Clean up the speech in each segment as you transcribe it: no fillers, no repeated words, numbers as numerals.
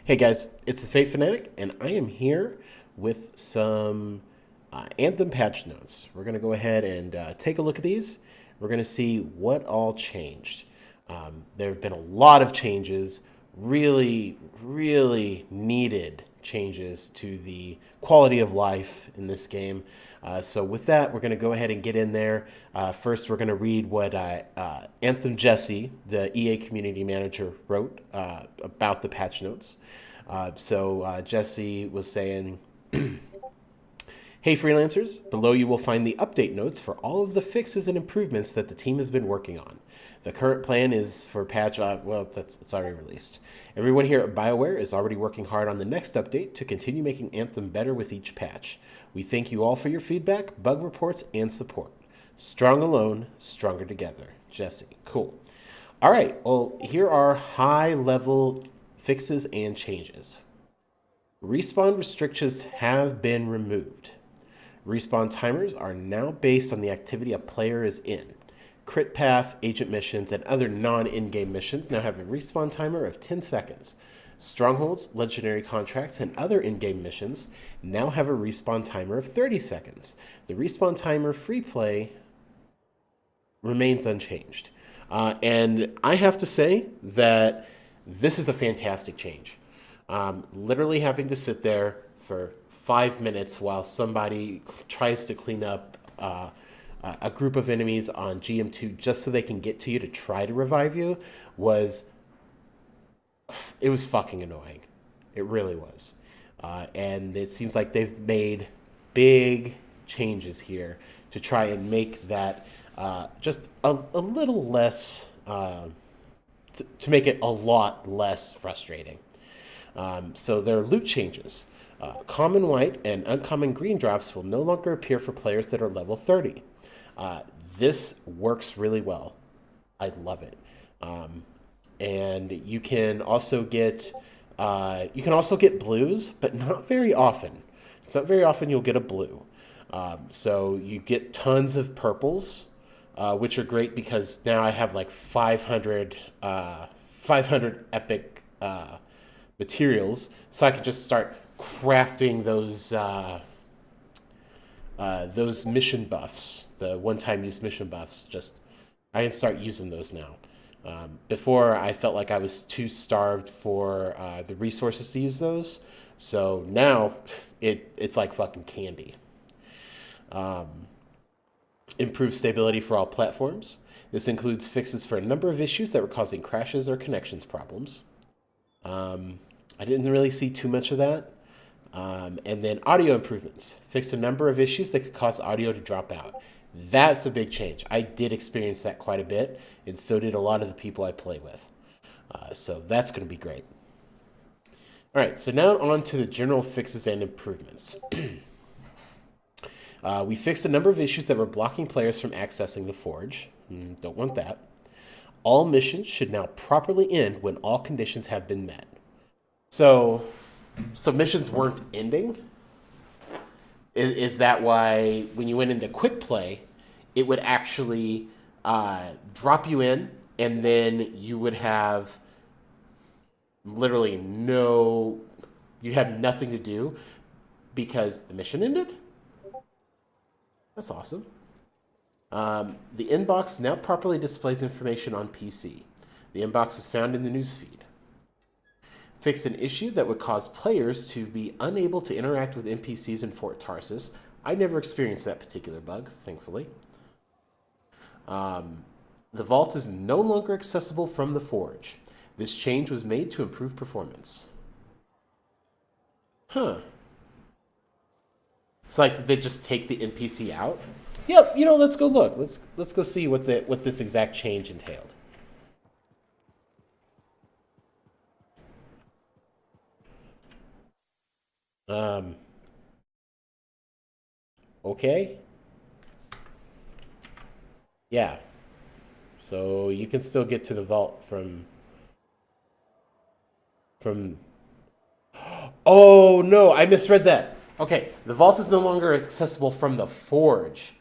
Hey guys, it's the Fate Fanatic, and I am here with some Anthem patch notes. We're going to go ahead and take a look at these. We're going to see what all changed. There have been a lot of changes, really needed changes to the quality of life in this game. So with that, we're going to go ahead and get in there. First, we're going to read what Anthem Jesse, the EA community manager, wrote about the patch notes. Jesse was saying, hey freelancers, below you will find the update notes for all of the fixes and improvements that the team has been working on. The current plan is for patch, it's already released. Everyone here at BioWare is already working hard on the next update to continue making Anthem better with each patch. We thank you all for your feedback, bug reports, and support. Strong alone, stronger together. Jesse, cool. All right, well, here are high-level fixes and changes. Respawn restrictions have been removed. Respawn timers are now based on the activity a player is in. Crit path, agent missions, and other non-in-game missions now have a respawn timer of 10 seconds. Strongholds, legendary contracts, and other in-game missions now have a respawn timer of 30 seconds. The respawn timer free play remains unchanged. And I have to say that this is a fantastic change. Literally having to sit there for 5 minutes while somebody tries to clean up a group of enemies on GM2 just so they can get to you to try to revive you was fucking annoying. It really was. And it seems like they've made big changes here to try and make that just a little less, to make it a lot less frustrating. So there are loot changes. Common white and uncommon green drops will no longer appear for players that are level 30. This works really well. I love it. And you can also get blues, but not very often. It's not very often you'll get a blue. So you get tons of purples, which are great because now I have like 500 epic materials, so I can just start crafting those mission buffs, the one-time use mission buffs. I can start using those now. Before, I felt like I was too starved for the resources to use those, so now it's like fucking candy. Improved stability for all platforms. This includes fixes for a number of issues that were causing crashes or connections problems. I didn't really see too much of that. And then audio improvements. Fixed a number of issues that could cause audio to drop out. That's a big change. I did experience that quite a bit, and so did a lot of the people I play with. So that's going to be great. All right, so now on to the general fixes and improvements. We fixed a number of issues that were blocking players from accessing the Forge. Don't want that. All missions should now properly end when all conditions have been met. So missions weren't ending? Is that why when you went into quick play, it would actually drop you in, and then you would have literally you'd have nothing to do because the mission ended? That's awesome. The inbox now properly displays information on PC. The inbox is found in the newsfeed. Fix an issue that would cause players to be unable to interact with NPCs in Fort Tarsus. I never experienced that particular bug, thankfully. The vault is no longer accessible from the Forge. This change was made to improve performance. Huh. It's like they just take the NPC out. Yep, let's go look. Let's go see what this exact change entailed. Okay. Yeah. So you can still get to the vault from. Oh no, I misread that. Okay, the vault is no longer accessible from the Forge.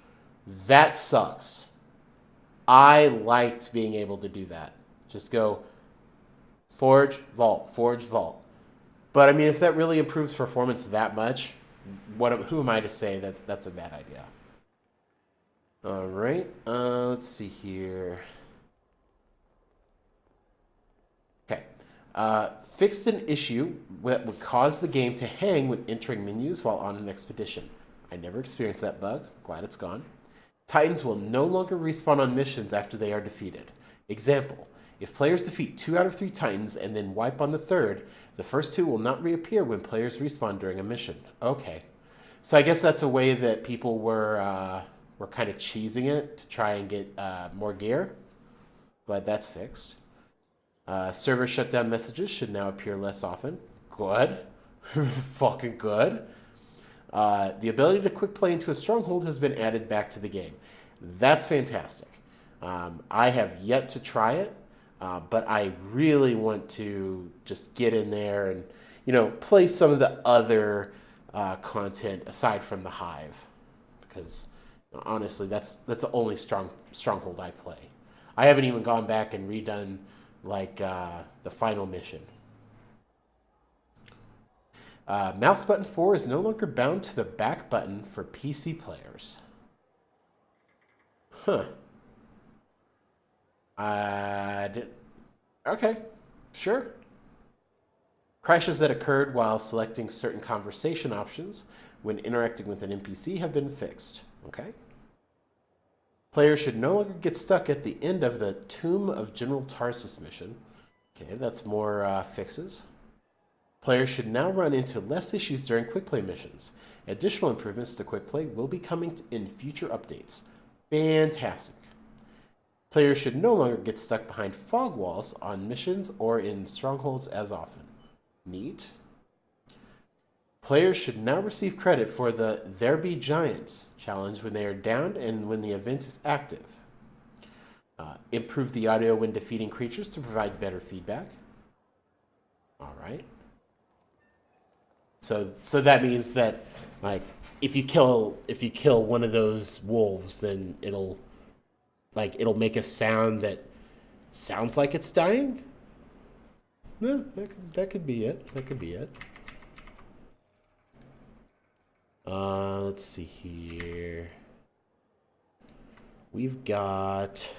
That sucks. I liked being able to do that. Just go Forge, Vault, Forge, Vault. But I mean, if that really improves performance that much, who am I to say that that's a bad idea? All right. Let's see here. Okay. Fixed an issue that would cause the game to hang when entering menus while on an expedition. I never experienced that bug. Glad it's gone. Titans will no longer respawn on missions after they are defeated. Example, if players defeat 2 out of 3 Titans and then wipe on the third, the first 2 will not reappear when players respawn during a mission. Okay. So I guess that's a way that people were kind of cheesing it to try and get more gear. Glad that's fixed. Server shutdown messages should now appear less often. Good. Fucking good. The ability to quick play into a stronghold has been added back to the game. That's fantastic. I have yet to try it, but I really want to just get in there and, play some of the other content aside from the Hive, because honestly, that's the only stronghold I play. I haven't even gone back and redone the final mission. Mouse button 4 is no longer bound to the back button for PC players. Huh. Okay, sure. Crashes that occurred while selecting certain conversation options when interacting with an NPC have been fixed. Okay. Players should no longer get stuck at the end of the Tomb of General Tarsus mission. Okay, that's more fixes. Players should now run into less issues during quick play missions. Additional improvements to quick play will be coming in future updates. Fantastic. Players should no longer get stuck behind fog walls on missions or in strongholds as often. Neat. Players should now receive credit for the There Be Giants challenge when they are downed and when the event is active. Improve the audio when defeating creatures to provide better feedback. All right. So that means that, if you kill one of those wolves, then it'll make a sound that sounds like it's dying. No, that could be it. That could be it. Let's see here. We've got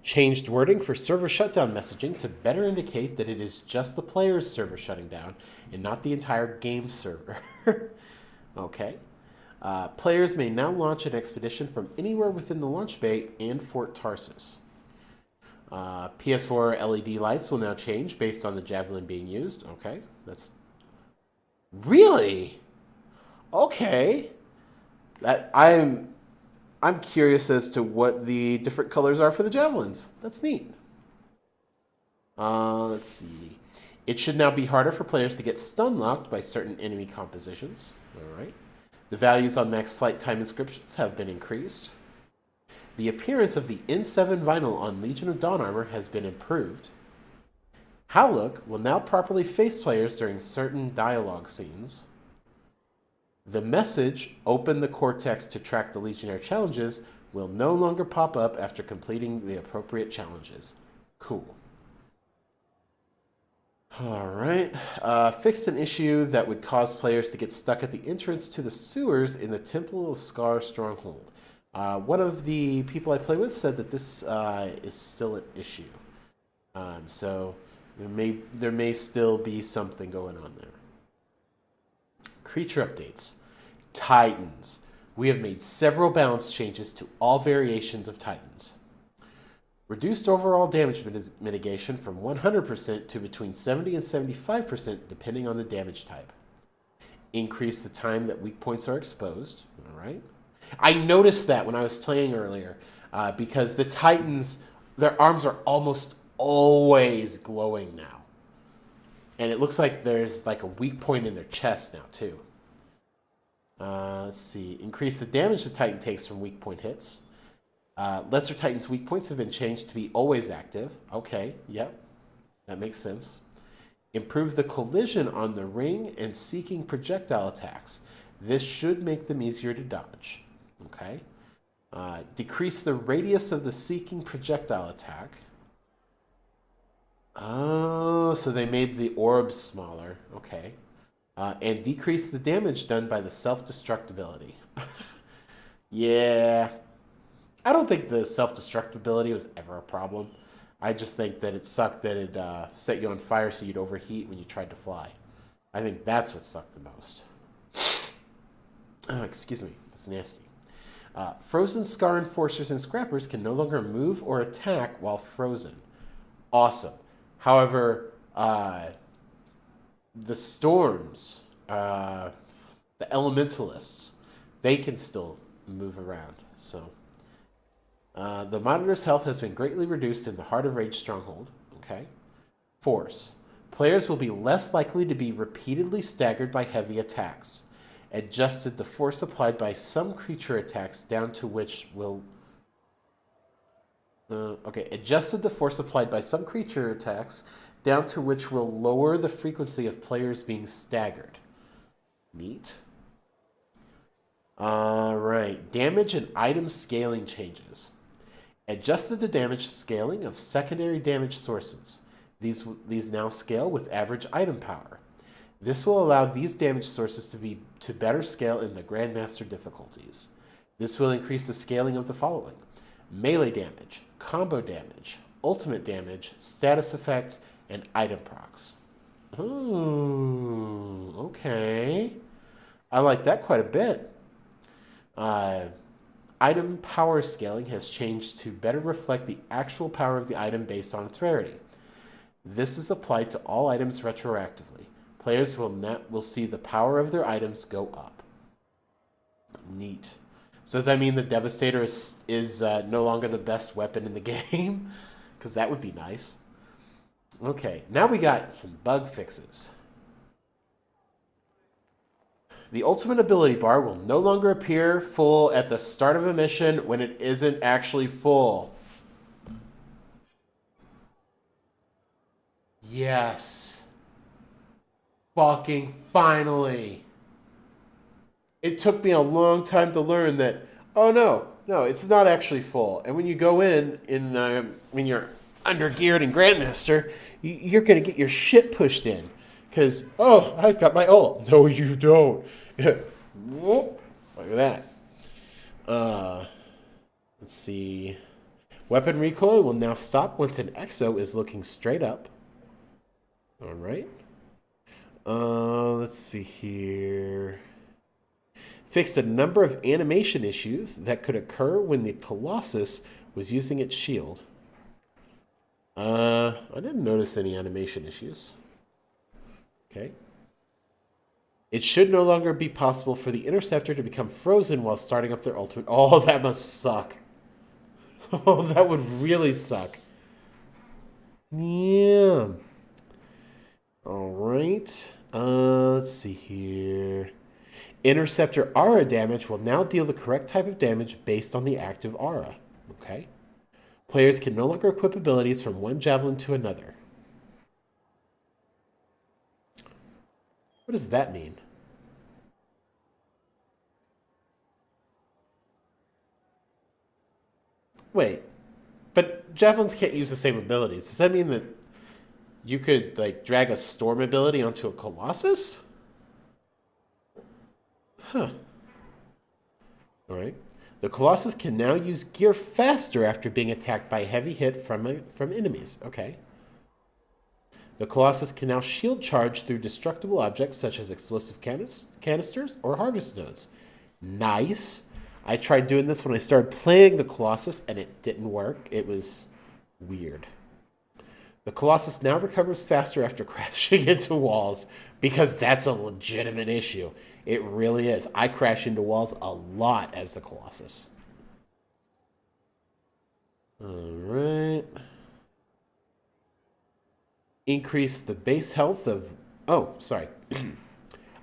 changed wording for server shutdown messaging to better indicate that it is just the player's server shutting down and not the entire game server. Okay. Players may now launch an expedition from anywhere within the launch bay and Fort Tarsus. PS4 LED lights will now change based on the javelin being used. Okay, that's really okay. I'm curious as to what the different colors are for the javelins. That's neat. Let's see. It should now be harder for players to get stun locked by certain enemy compositions. All right. The values on max flight time inscriptions have been increased. The appearance of the N7 vinyl on Legion of Dawn armor has been improved. Howlook will now properly face players during certain dialogue scenes. The message, "Open the Cortex to track the Legionnaire challenges," will no longer pop up after completing the appropriate challenges. Cool. All right. Fixed an issue that would cause players to get stuck at the entrance to the sewers in the Temple of Scar Stronghold. One of the people I play with said that this is still an issue. So there may still be something going on there. Creature updates. Titans. We have made several balance changes to all variations of Titans. Reduced overall damage mitigation from 100% to between 70 and 75% depending on the damage type. Increase the time that weak points are exposed. All right. I noticed that when I was playing earlier because the Titans, their arms are almost always glowing now. And it looks like there's like a weak point in their chest now too. Let's see. Increase the damage the Titan takes from weak point hits. Lesser Titan's weak points have been changed to be always active. Okay, yep. That makes sense. Improve the collision on the ring and seeking projectile attacks. This should make them easier to dodge. Okay. Decrease the radius of the seeking projectile attack. Oh, so they made the orb smaller. Okay. And decrease the damage done by the self-destructibility. Yeah. I don't think the self-destructibility was ever a problem. I just think that it sucked that it set you on fire so you'd overheat when you tried to fly. I think that's what sucked the most. Oh, excuse me. That's nasty. Frozen Scar Enforcers and Scrappers can no longer move or attack while frozen. Awesome. However, the Storms, the Elementalists, they can still move around. So, the Monitor's health has been greatly reduced in the Heart of Rage Stronghold. Okay. Force. Players will be less likely to be repeatedly staggered by heavy attacks. Adjusted the force applied by some creature attacks down to which will... Adjusted the force applied by some creature attacks down to which will lower the frequency of players being staggered. Neat. Alright. Damage and item scaling changes. Adjusted the damage scaling of secondary damage sources. These now scale with average item power. This will allow these damage sources to better scale in the Grandmaster difficulties. This will increase the scaling of the following: melee damage, combo damage, ultimate damage, status effects, and item procs. Ooh, okay. I like that quite a bit. Item power scaling has changed to better reflect the actual power of the item based on its rarity. This is applied to all items retroactively. Players will see the power of their items go up. Neat. So does that mean the Devastator is no longer the best weapon in the game? Because that would be nice. Okay, now we got some bug fixes. The ultimate ability bar will no longer appear full at the start of a mission when it isn't actually full. Yes. Fucking finally. It took me a long time to learn that, oh no, it's not actually full. And when you go in when you're undergeared in Grandmaster, you're going to get your shit pushed in. Because, oh, I've got my ult. No, you don't. Look at that. Let's see. Weapon recoil will now stop once an exo is looking straight up. All right. Let's see here. Fixed a number of animation issues that could occur when the Colossus was using its shield. I didn't notice any animation issues. Okay. It should no longer be possible for the Interceptor to become frozen while starting up their ultimate. Oh, that must suck. Oh, that would really suck. Yeah. All right. Let's see here. Interceptor aura damage will now deal the correct type of damage based on the active aura. Okay. Players can no longer equip abilities from one javelin to another. What does that mean? Wait, but javelins can't use the same abilities. Does that mean that you could, like, drag a storm ability onto a Colossus? Huh. Alright. The Colossus can now use gear faster after being attacked by a heavy hit from enemies. Okay. The Colossus can now shield charge through destructible objects such as explosive canisters or harvest nodes. Nice. I tried doing this when I started playing the Colossus and it didn't work. It was weird. The Colossus now recovers faster after crashing into walls because that's a legitimate issue. It really is. I crash into walls a lot as the Colossus. All right. Increase the base health of... Oh, sorry.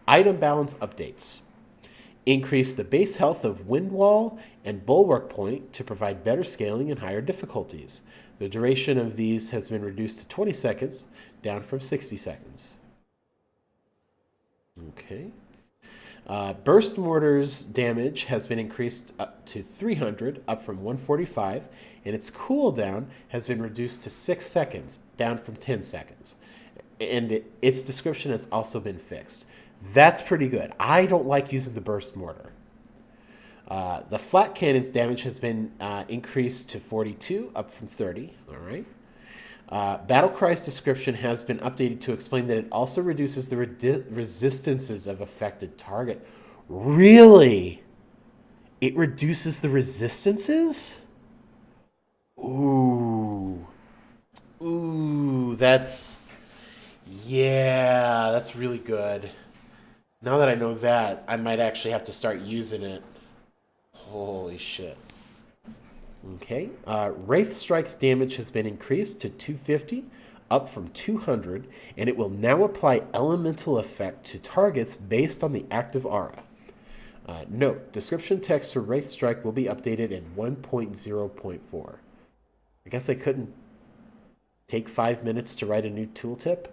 Item balance updates. Increase the base health of Windwall and Bulwark Point to provide better scaling and higher difficulties. The duration of these has been reduced to 20 seconds, down from 60 seconds. Okay. Burst mortar's damage has been increased up to 300, up from 145, and its cooldown has been reduced to 6 seconds, down from 10 seconds. And its description has also been fixed. That's pretty good. I don't like using the burst mortar. The flat cannon's damage has been increased to 42, up from 30. All right. Battlecry's description has been updated to explain that it also reduces the resistances of affected target. Really? It reduces the resistances? Ooh. Ooh, that's really good. Now that I know that, I might actually have to start using it. Holy shit. Okay. Wraith Strike's damage has been increased to 250, up from 200, and it will now apply elemental effect to targets based on the active aura. Note, description text for Wraith Strike will be updated in 1.0.4. I guess I couldn't take 5 minutes to write a new tooltip?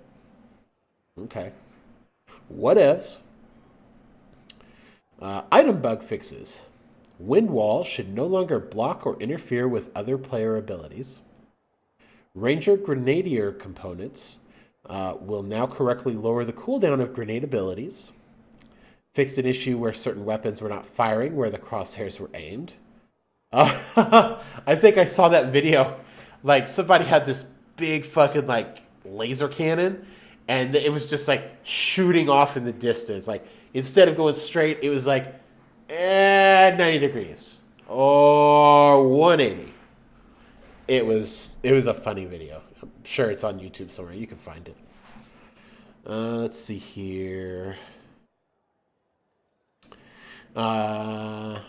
Okay. Whatevs. Item bug fixes. Wind Wall should no longer block or interfere with other player abilities. Ranger Grenadier components will now correctly lower the cooldown of grenade abilities. Fixed an issue where certain weapons were not firing where the crosshairs were aimed. I think I saw that video. Like, somebody had this big fucking, like, laser cannon, and it was just, like, shooting off in the distance. Like, instead of going straight, it was, like, 90 degrees or 180. It was a funny video. I'm sure it's on YouTube somewhere. You can find it. Let's see here. The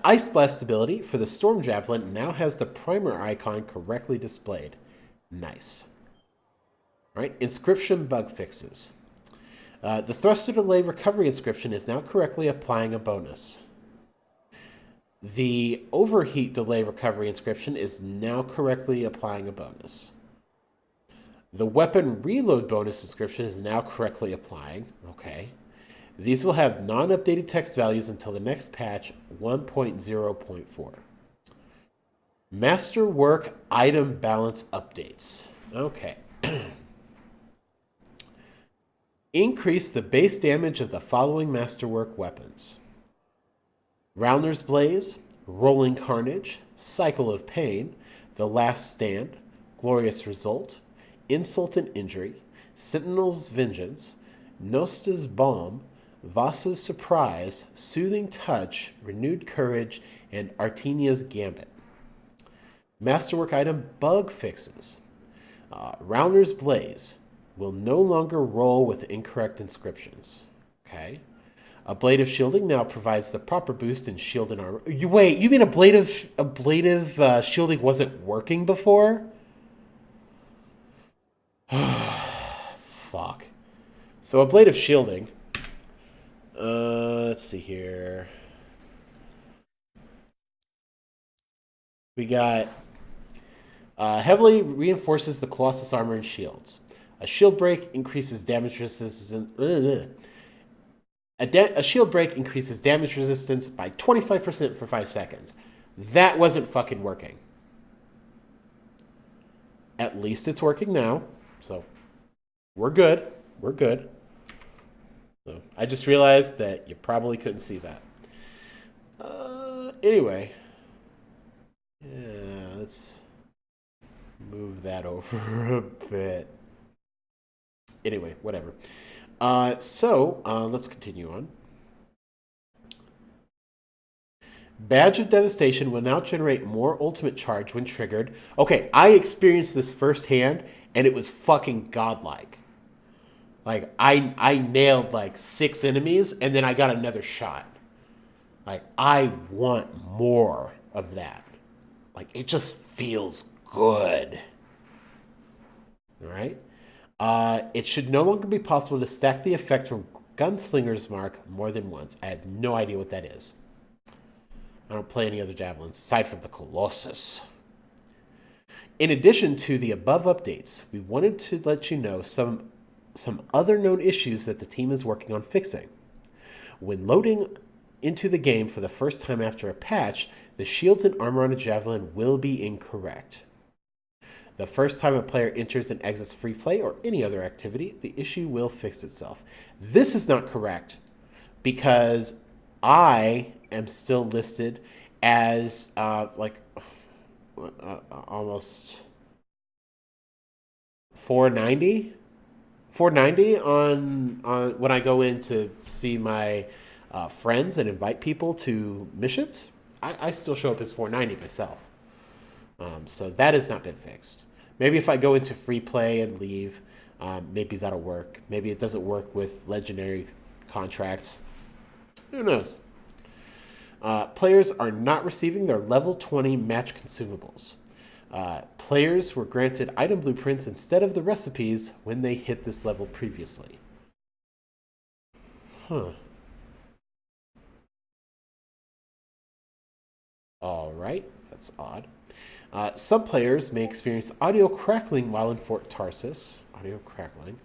Ice Blast ability for the Storm Javelin now has the primer icon correctly displayed. Nice. All right, inscription bug fixes. The thruster delay recovery inscription is now correctly applying a bonus. The overheat delay recovery inscription is now correctly applying a bonus. The weapon reload bonus inscription is now correctly applying. Okay. These will have non-updated text values until the next patch 1.0.4. Masterwork item balance updates. Okay. Increase the base damage of the following Masterwork weapons: Rounder's Blaze, Rolling Carnage, Cycle of Pain, The Last Stand, Glorious Result, Insult and Injury, Sentinel's Vengeance, Nosta's Balm, Vasa's Surprise, Soothing Touch, Renewed Courage, and Artenia's Gambit. Masterwork item bug fixes. Rounder's Blaze will no longer roll with incorrect inscriptions. Okay. Ablative Shielding now provides the proper boost in shield and armor. Wait, you mean ablative shielding wasn't working before? Fuck. So ablative shielding. Let's see here. We got heavily reinforces the Colossus armor and shields. A shield break increases damage resistance. A shield break increases damage resistance by 25% for 5 seconds. That wasn't fucking working. At least it's working now. So we're good. We're good. So I just realized that you probably couldn't see that. Anyway. Yeah, let's move that over a bit. Anyway, whatever. Let's continue on. Badge of Devastation will now generate more ultimate charge when triggered. Okay, I experienced this firsthand, and it was fucking godlike. Like, I nailed like 6 enemies, and then I got another shot. Like, I want more of that. Like, it just feels good. All right? It should no longer be possible to stack the effect from Gunslinger's Mark more than once. I have no idea what that is. I don't play any other javelins aside from the Colossus. In addition to the above updates, we wanted to let you know some other known issues that the team is working on fixing. When loading into the game for the first time after a patch, the shields and armor on a javelin will be incorrect. The first time a player enters and exits free play or any other activity, the issue will fix itself. This is not correct because I am still listed as almost 490 on when I go in to see my friends and invite people to missions. I still show up as 490 myself. So that has not been fixed. Maybe if I go into free play and leave, maybe that'll work. Maybe it doesn't work with legendary contracts. Who knows? Players are not receiving their level 20 match consumables. Players were granted item blueprints instead of the recipes when they hit this level previously. Huh. All right, that's odd. Some players may experience audio crackling while in Fort Tarsus. Audio crackling.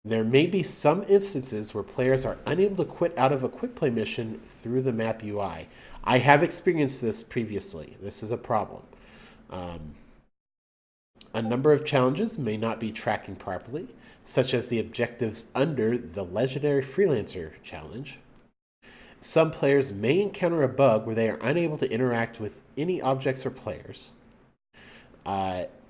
There may be some instances where players are unable to quit out of a quick play mission through the map UI. I have experienced this previously. This is a problem. A number of challenges may not be tracking properly, such as the objectives under the Legendary Freelancer challenge. Some players may encounter a bug where they are unable to interact with any objects or players.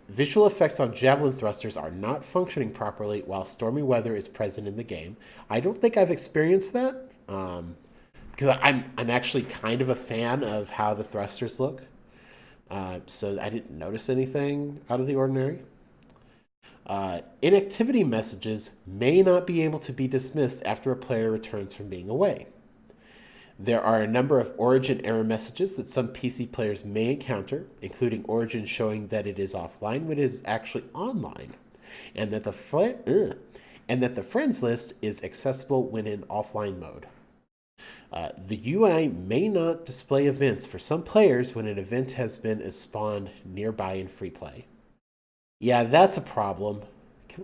Visual effects on javelin thrusters are not functioning properly while stormy weather is present in the game. I don't think I've experienced that because I'm actually kind of a fan of how the thrusters look. So I didn't notice anything out of the ordinary. Inactivity messages may not be able to be dismissed after a player returns from being away. There are a number of origin error messages that some PC players may encounter, including origin showing that it is offline when it is actually online, and that the friends list is accessible when in offline mode. The UI may not display events for some players when an event has been spawned nearby in free play. Yeah, that's a problem.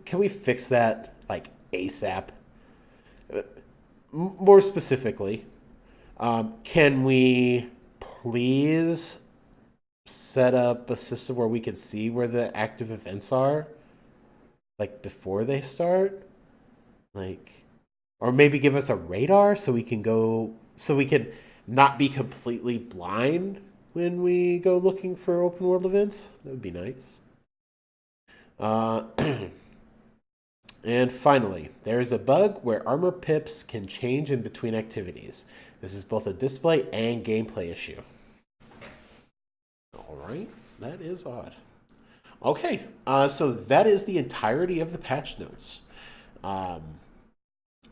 Can we fix that like ASAP? More specifically, can we please set up a system where we can see where the active events are, like before they start, or maybe give us a radar so we can not be completely blind when we go looking for open world events. That would be nice. And finally, there is a bug where armor pips can change in between activities. This is both a display and gameplay issue. All right, that is odd. Okay, so that is the entirety of the patch notes.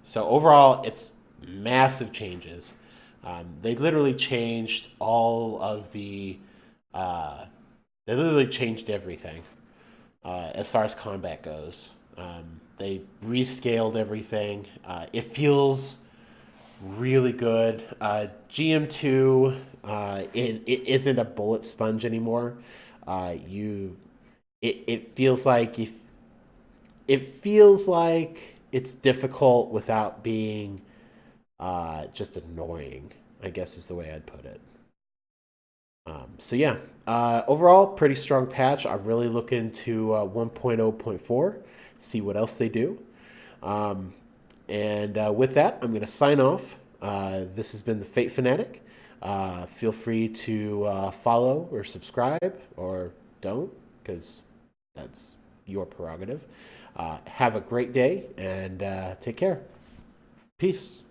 So overall, it's massive changes. They literally changed all of the... they literally changed everything as far as combat goes. They rescaled everything. It feels really good. GM2 it isn't a bullet sponge anymore. It feels like it's difficult without being just annoying, I guess is the way I'd put it. So yeah, overall, pretty strong patch. I'm really looking to 1.0.4, see what else they do. And with that, I'm going to sign off. This has been the Fate Fanatic. Feel free to follow or subscribe, or don't, because that's your prerogative. Have a great day, and take care. Peace.